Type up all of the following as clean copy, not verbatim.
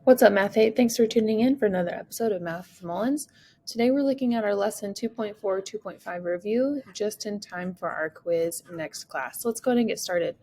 What's up, Math 8? Thanks for tuning in for another episode of Math with Mullins. Today we're looking at our lesson 2.4, 2.5 review, just in time for our quiz next class. So let's go ahead and get started.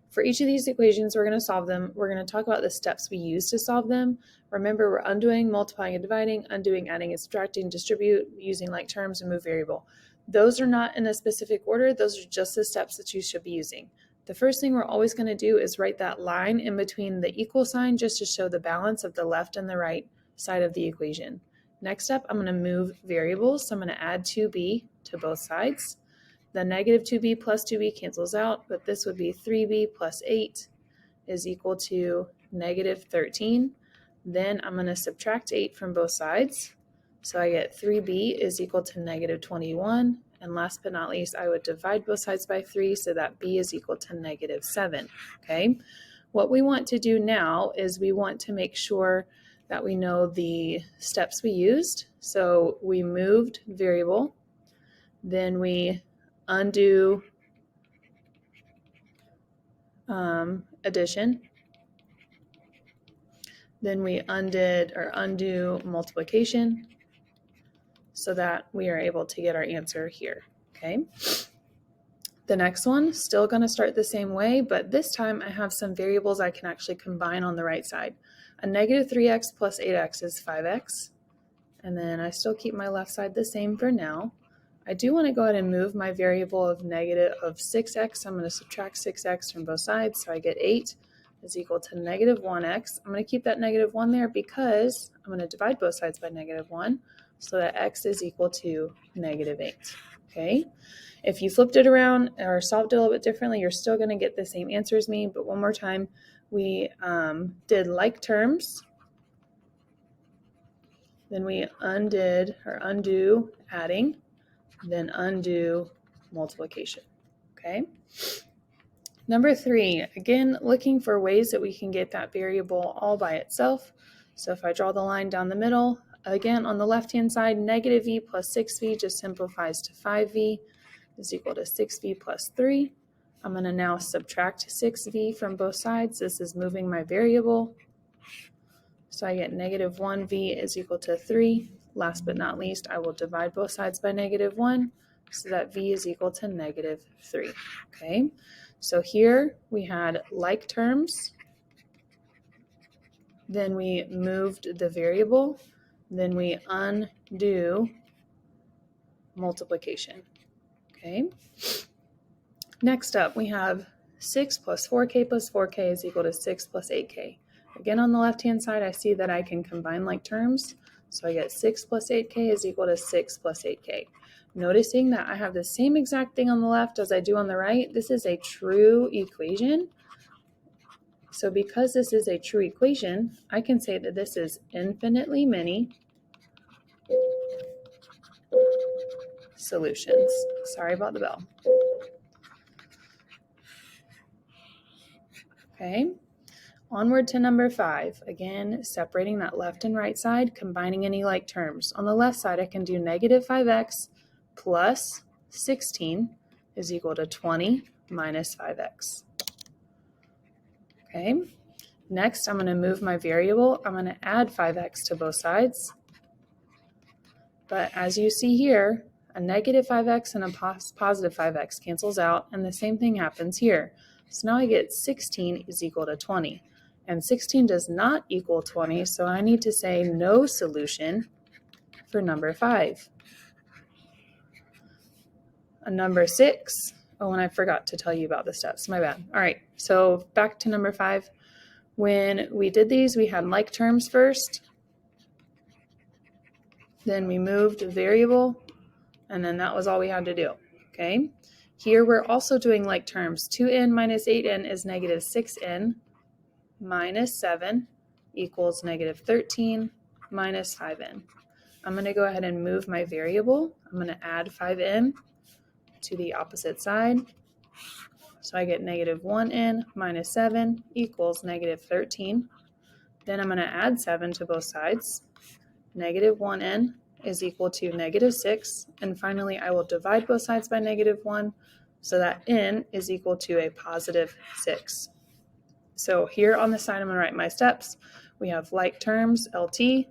For each of these equations, we're going to solve them. We're going to talk about the steps we use to solve them. Remember, we're undoing, multiplying, and dividing, undoing, adding, and subtracting, distribute, using like terms, and move variable. Those are not in a specific order. Those are just the steps that you should be using. The first thing we're always going to do is write that line in between the equal sign just to show the balance of the left and the right side of the equation. Next up, I'm going to move variables. So I'm going to add 2b to both sides. The negative 2b plus 2b cancels out, but this would be 3b plus 8 is equal to negative 13. Then I'm going to subtract 8 from both sides. So I get 3b is equal to negative 21. And last but not least, I would divide both sides by 3 so that b is equal to negative 7. Okay. What we want to do now is we want to make sure that we know the steps we used. So we moved variable, then we undo addition, then we undo multiplication so that we are able to get our answer here. Okay. The next one, still going to start the same way, but this time I have some variables I can actually combine on the right side. A negative 3x plus 8x is 5x, and then I still keep my left side the same for now. I do want to go ahead and move my variable of 6x. I'm going to subtract 6x from both sides, so I get 8 is equal to negative 1x. I'm going to keep that negative 1 there because I'm going to divide both sides by negative 1, so that x is equal to negative 8. Okay. If you flipped it around or solved it a little bit differently, you're still going to get the same answer as me. But one more time, we did like terms. Then we undo adding, then undo multiplication. Okay. Number 3, again, looking for ways that we can get that variable all by itself. So if I draw the line down the middle, again, on the left-hand side, negative v plus 6v just simplifies to 5v is equal to 6v plus 3. I'm going to now subtract 6v from both sides. This is moving my variable. So I get negative 1v is equal to 3. Last but not least, I will divide both sides by negative 1 so that v is equal to negative 3. Okay, so here we had like terms. Then we moved the variable. Then we undo multiplication. Okay. Next up, we have 6 plus 4k plus 4k is equal to 6 plus 8k. Again, on the left-hand side, I see that I can combine like terms. So I get 6 plus 8k is equal to 6 plus 8k. Noticing that I have the same exact thing on the left as I do on the right, this is a true equation. So because this is a true equation, I can say that this is infinitely many solutions. Sorry about the bell. Okay, onward to number 5. Again, separating that left and right side, combining any like terms. On the left side, I can do negative 5x plus 16 is equal to 20 minus 5x. Okay, next I'm going to move my variable. I'm going to add 5x to both sides. But as you see here, a negative 5x and a positive 5x cancels out, and the same thing happens here. So now I get 16 is equal to 20. And 16 does not equal 20, so I need to say no solution for number 5. Number 6, oh, and I forgot to tell you about the steps, my bad. All right, so back to number 5. When we did these, we had like terms first. Then we moved a variable, and then that was all we had to do, okay? Here we're also doing like terms. 2n minus 8n is negative 6n minus 7 equals negative 13 minus 5n. I'm going to go ahead and move my variable. I'm going to add 5n to the opposite side. So I get negative 1n minus 7 equals negative 13. Then I'm going to add 7 to both sides. Negative 1n is equal to negative 6. And finally, I will divide both sides by negative 1 so that n is equal to a positive 6. So here on the side, I'm going to write my steps. We have like terms, LT.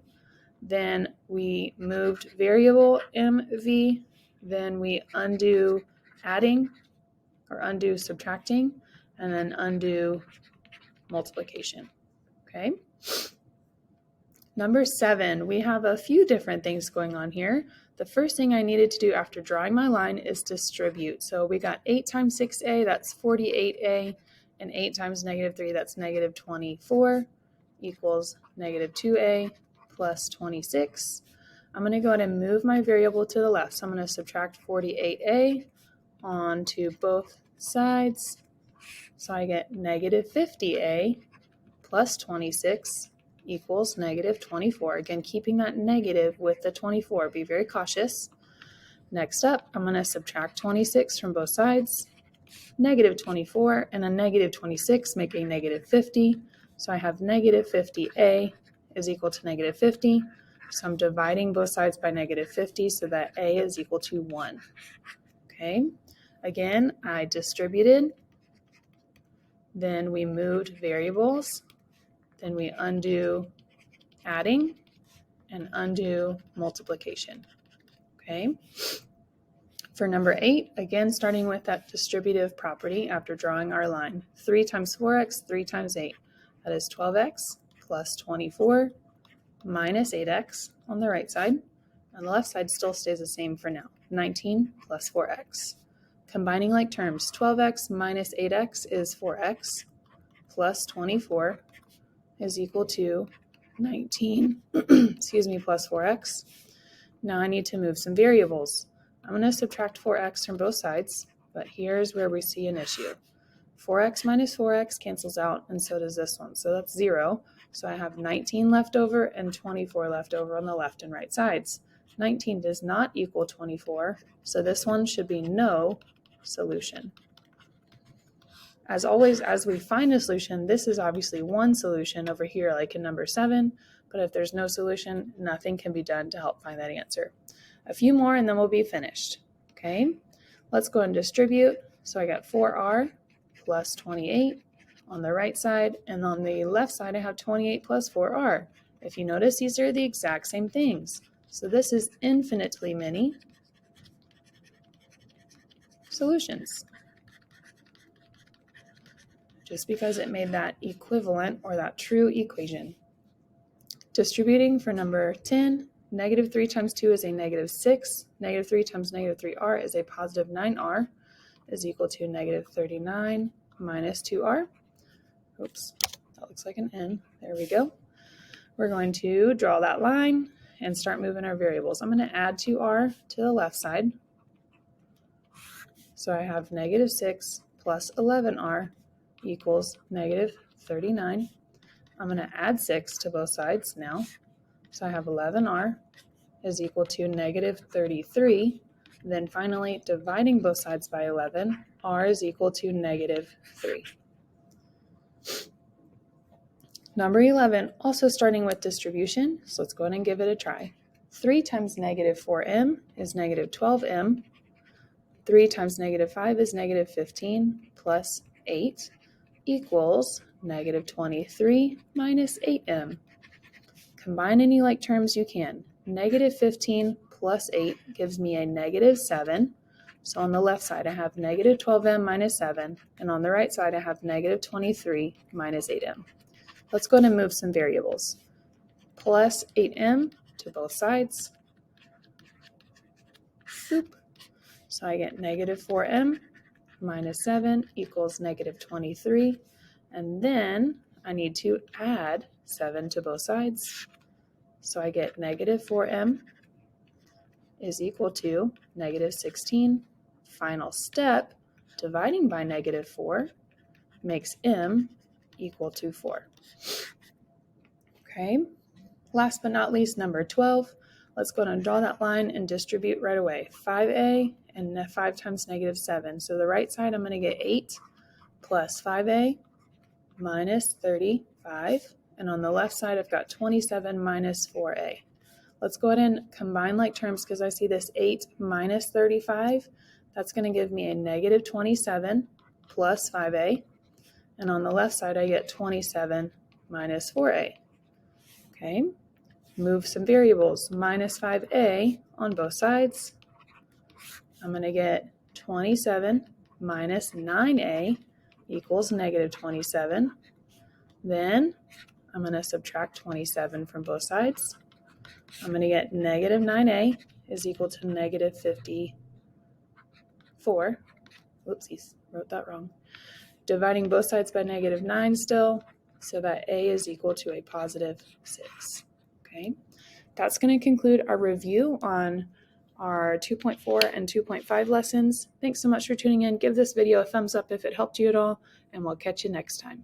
Then we moved variable MV. Then we undo adding or undo subtracting, and then undo multiplication. Okay. Number 7, we have a few different things going on here. The first thing I needed to do after drawing my line is distribute. So we got 8 times 6a, that's 48a, and 8 times negative 3, that's negative 24, equals negative 2a plus 26. I'm going to go ahead and move my variable to the left. So I'm going to subtract 48a onto both sides. So I get negative 50a plus 26 equals negative 24. Again, keeping that negative with the 24. Be very cautious. Next up, I'm going to subtract 26 from both sides. Negative 24 and a negative 26 make a negative 50. So I have negative 50a is equal to negative 50. So I'm dividing both sides by negative 50 so that a is equal to 1. Okay. Again, I distributed. Then we moved variables. Then we undo adding and undo multiplication. Okay. For number 8, again, starting with that distributive property after drawing our line. 3 times 4x, 3 times 8. That is 12x plus 24 minus 8x on the right side. On the left side still stays the same for now. 19 plus 4x. Combining like terms, 12x minus 8x is 4x plus 24 is equal to 19, plus 4x. Now I need to move some variables. I'm going to subtract 4x from both sides, but here's where we see an issue. 4x minus 4x cancels out, and so does this one. So that's 0. So I have 19 left over and 24 left over on the left and right sides. 19 does not equal 24, so this one should be no solution. As always, as we find a solution, this is obviously one solution over here, like in number 7, but if there's no solution, nothing can be done to help find that answer. A few more and then we'll be finished. Okay, let's go and distribute. So I got 4r plus 28 on the right side, and on the left side I have 28 plus 4r. If you notice, these are the exact same things. So this is infinitely many solutions, just because it made that equivalent or that true equation. Distributing for number 10, negative 3 times 2 is a negative 6. Negative 3 times negative 3r is a positive 9r is equal to negative 39 minus 2r. Oops, that looks like an N. There we go. We're going to draw that line and start moving our variables. I'm going to add 2r to the left side. So I have negative 6 plus 11r equals negative 39. I'm going to add 6 to both sides now. So I have 11r is equal to negative 33. Then finally, dividing both sides by 11, r is equal to negative 3. Number 11, also starting with distribution, so let's go ahead and give it a try. 3 times negative 4m is negative 12m. 3 times negative 5 is negative 15 plus 8 equals negative 23 minus 8m. Combine any like terms you can. Negative 15 plus 8 gives me a negative 7. So on the left side I have negative 12m minus 7, and on the right side I have negative 23 minus 8m. Let's go ahead and move some variables. Plus 8m to both sides. Boop. So I get negative 4m minus 7 equals negative 23. And then I need to add 7 to both sides. So I get negative 4m is equal to negative 16. Final step, dividing by negative 4 makes m equal to 4. Okay, last but not least, number 12. Let's go ahead and draw that line and distribute right away. 5a and 5 times negative 7. So the right side I'm going to get 8 plus 5a minus 35. And on the left side I've got 27 minus 4a. Let's go ahead and combine like terms because I see this 8 minus 35. That's going to give me a negative 27 plus 5a. And on the left side I get 27 minus 4a. Okay, move some variables, minus 5a on both sides. I'm going to get 27 minus 9a equals negative 27. Then I'm going to subtract 27 from both sides. I'm going to get negative 9a is equal to negative 54. Whoopsies, wrote that wrong. Dividing both sides by negative 9 still, so that a is equal to a positive 6. Okay, that's going to conclude our review on our 2.4 and 2.5 lessons. Thanks so much for tuning in. Give this video a thumbs up if it helped you at all, and we'll catch you next time.